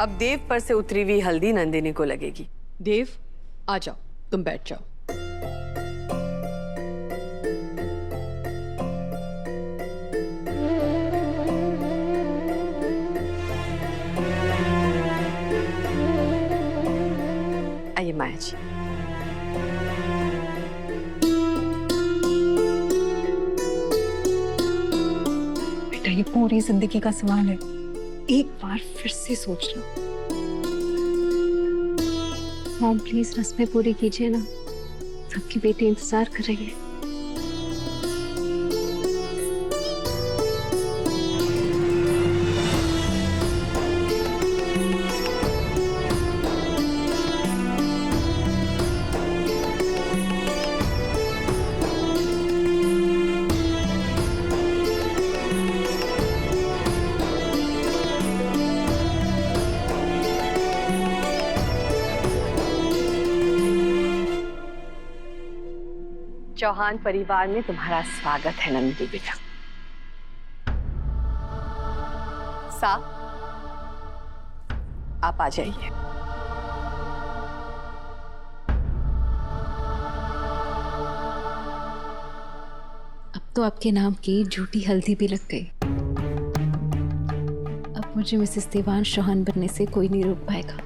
अब देव पर से उतरी हुई हल्दी नंदिनी को लगेगी। देव, आ जाओ, तुम बैठ जाओ। आइए माया जी। बेटा, ये पूरी जिंदगी का सवाल है, एक बार फिर से सोच लो। मॉम प्लीज रस्में पूरी कीजिए ना, सबकी बेटी इंतजार कर रही है। चौहान परिवार में तुम्हारा स्वागत है नंदिनी बेटा। सा, आप आ जाइए। अब तो आपके नाम की झूठी हल्दी भी लग गई। अब मुझे मिसेस देवांश चौहान बनने से कोई नहीं रोक पाएगा।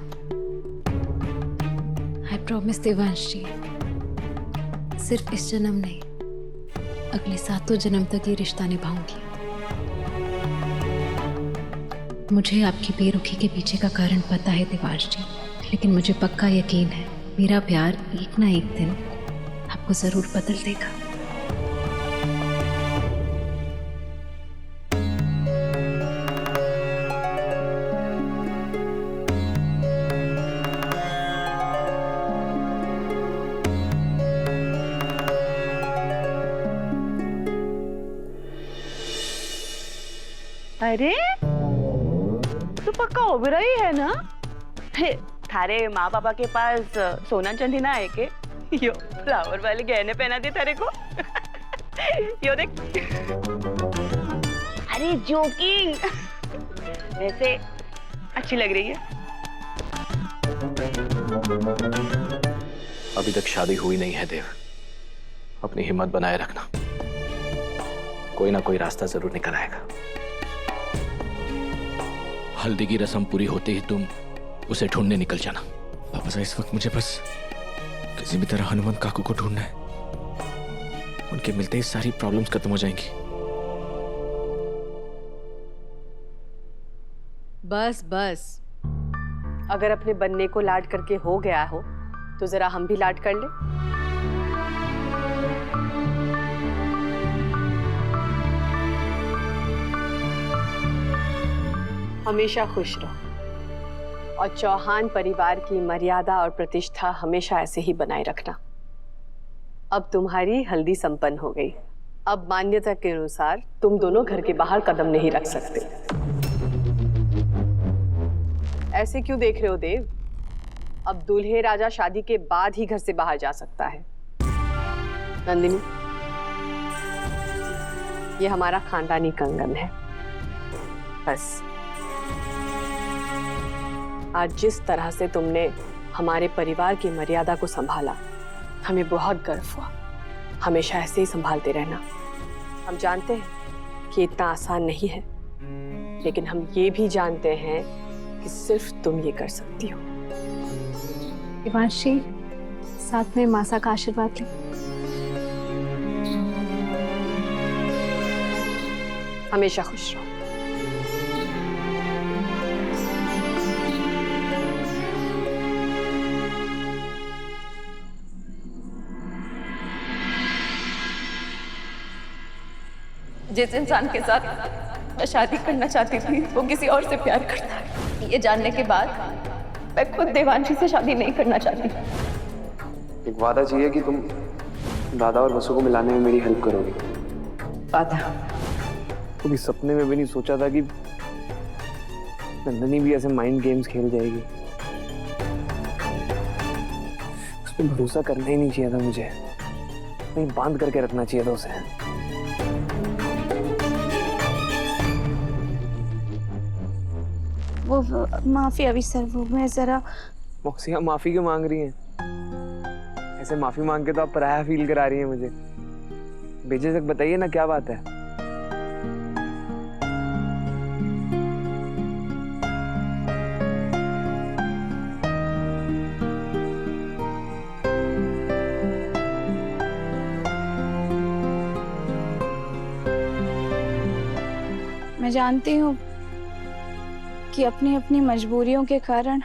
आई प्रॉमिस देवांश जी, सिर्फ इस जन्म नहीं, अगले 7 जन्म तक ये रिश्ता निभाऊंगी। मुझे आपकी बेरुखी के पीछे का कारण पता है देवांश जी, लेकिन मुझे पक्का यकीन है मेरा प्यार एक ना एक दिन आपको जरूर बदल देगा। अरे तू पक्का ओबराई है ना? थारे माँ पापा के पास सोना चांदी ना है के? यो फ्लावर वाले गहने पहना दे थारे को। यो देख। अरे जोकिंग, वैसे अच्छी लग रही है। अभी तक शादी हुई नहीं है देव, अपनी हिम्मत बनाए रखना, कोई ना कोई रास्ता जरूर निकल आएगा। हल्दी की रस्म पूरी होते ही तुम उसे ढूंढने निकल जाना। पापा साहब, इस वक्त मुझे बस किसी भी तरह हनुमंत काकू को ढूंढना है। उनके मिलते ही सारी प्रॉब्लम्स खत्म हो जाएंगी। बस बस, अगर अपने बनने को लाड करके हो गया हो तो जरा हम भी लाड कर ले। हमेशा खुश रहो और चौहान परिवार की मर्यादा और प्रतिष्ठा हमेशा ऐसे ही बनाए रखना। अब तुम्हारी हल्दी संपन्न हो गई। अब मान्यता के अनुसार तुम दोनों घर के बाहर कदम नहीं रख सकते। ऐसे क्यों देख रहे हो देव? अब दूल्हे राजा शादी के बाद ही घर से बाहर जा सकता है। नंदिनी, ये हमारा खानदानी कंगन है। बस आज जिस तरह से तुमने हमारे परिवार की मर्यादा को संभाला, हमें बहुत गर्व हुआ। हमेशा ऐसे ही संभालते रहना। हम जानते हैं कि इतना आसान नहीं है, लेकिन हम ये भी जानते हैं कि सिर्फ तुम ये कर सकती हो। देवांश जी, साथ में मासा का आशीर्वाद लें। हमेशा खुश रहो। जिस इंसान के साथ मैं शादी करना चाहती थी वो किसी और से प्यार करता है, ये जानने के बाद मैं खुद देवांशी से शादी नहीं करना चाहती। एक वादा चाहिए कि तुम दादा और वसु को मिलाने में मेरी हेल्प करोगी। वादा? कभी सपने में भी नहीं सोचा था कि नंदनी भी ऐसे माइंड गेम्स खेल जाएगी। उस पर भरोसा करना ही नहीं चाहिए था मुझे, नहीं बांध करके रखना चाहिए था उसे। वो माफी अविसर, वो मैं जरा। मौसी आप माफी क्यों मांग रही हैं? ऐसे माफी मांग के तो आप पराया फील करा रही हैं मुझे। बेझिझक बताइए ना, क्या बात है? मैं जानती हूँ कि अपनी अपनी मजबूरियों के कारण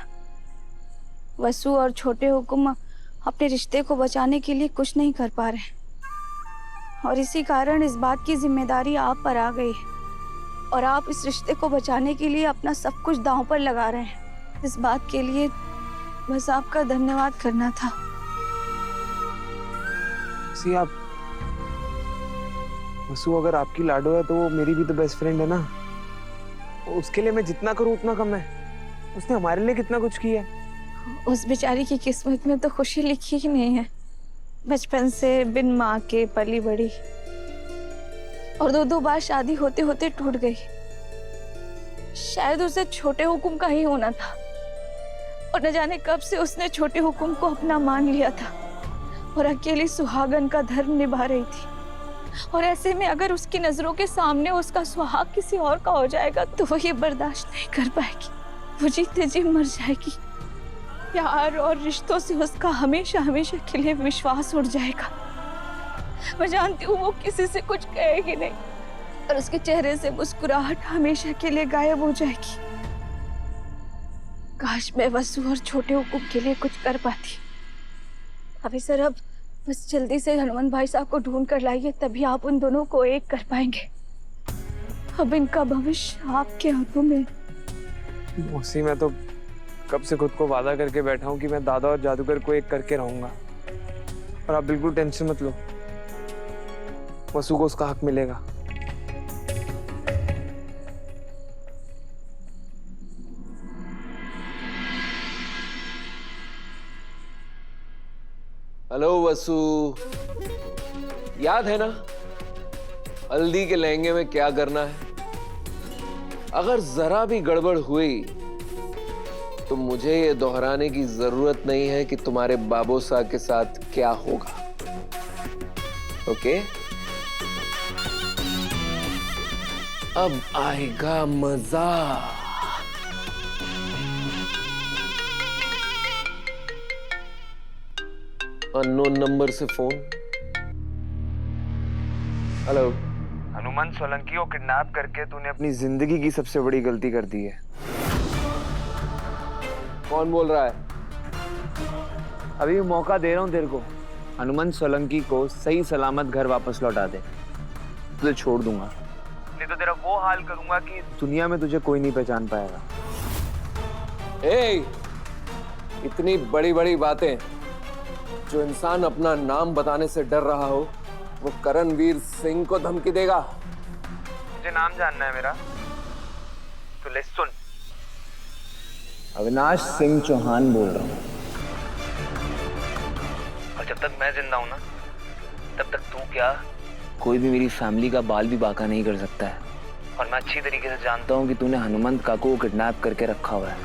वसु और छोटे हुकुम अपने रिश्ते को बचाने के लिए कुछ नहीं कर पा रहे, और इसी कारण इस बात की जिम्मेदारी आप पर आ गई है और आप इस रिश्ते को बचाने के लिए अपना सब कुछ दांव पर लगा रहे हैं। इस बात के लिए बस आपका धन्यवाद करना था। सी आप वसु अगर आपकी लाडो है तो वो मेरी भी तो बेस्ट फ्रेंड है ना। उसके लिए मैं जितना करूं उतना कम है। उसने हमारे लिए कितना कुछ किया है। उस बेचारी की किस्मत में तो खुशी लिखी ही नहीं है। बचपन से बिन माँ के पली बड़ी और दो बार शादी होते होते टूट गई। शायद उसे छोटे हुकुम का ही होना था और न जाने कब से उसने छोटे हुकुम को अपना मान लिया था और अकेली सुहागन का धर्म निभा रही थी। और ऐसे में अगर उसकी नजरों के सामने उसका सुहाग किसी और का हो जाएगा तो वो ये बर्दाश्त नहीं कर पाएगी। वो जीते जी मर जाएगी। प्यार और रिश्तों से उसका हमेशा हमेशा के लिए विश्वास उड़ जाएगा। मैं जानती हूँ वो किसी से कुछ कहेगी नहीं और उसके चेहरे से मुस्कुराहट हमेशा के लिए गायब हो जाएगी। काश मैं वसु और छोटे हुकुम के लिए कुछ कर पाती। अभी सर अब बस जल्दी से हनुमान भाई साहब को ढूंढ कर लाइए, तभी आप उन दोनों को एक कर पाएंगे। अब इनका भविष्य आपके हाथों में। मौसी मैं तो कब से खुद को वादा करके बैठा हूँ कि मैं दादा और जादूगर को एक करके रहूंगा, और आप बिल्कुल टेंशन मत लो, वसु को उसका हक मिलेगा। हेलो वसु, याद है ना हल्दी के लहंगे में क्या करना है? अगर जरा भी गड़बड़ हुई तो मुझे ये दोहराने की जरूरत नहीं है कि तुम्हारे बाबोसा के साथ क्या होगा। ओके? अब आएगा मजा। अननोन नंबर से फोन। हेलो। हनुमान सोलंकी को किडनैप करके तूने अपनी जिंदगी की सबसे बड़ी गलती कर दी है। कौन बोल रहा है? अभी मौका दे रहा हूँ तेरे को। हनुमान सोलंकी को सही सलामत घर वापस लौटा दे, तुझे छोड़ दूंगा। नहीं तो तेरा वो हाल करूंगा कि दुनिया में तुझे कोई नहीं पहचान पाएगा। इतनी बड़ी बड़ी बातें, जो इंसान अपना नाम बताने से डर रहा हो वो करणवीर सिंह को धमकी देगा? मुझे नाम जानना है मेरा, तो ले सुन। अविनाश सिंह चौहान बोल रहा हूँ, और जब तक मैं जिंदा हूं ना तब तक तू क्या कोई भी मेरी फैमिली का बाल भी बांका नहीं कर सकता है। और मैं अच्छी तरीके से जानता हूँ कि तूने हनुमंत काकू को किडनैप करके रखा हुआ है।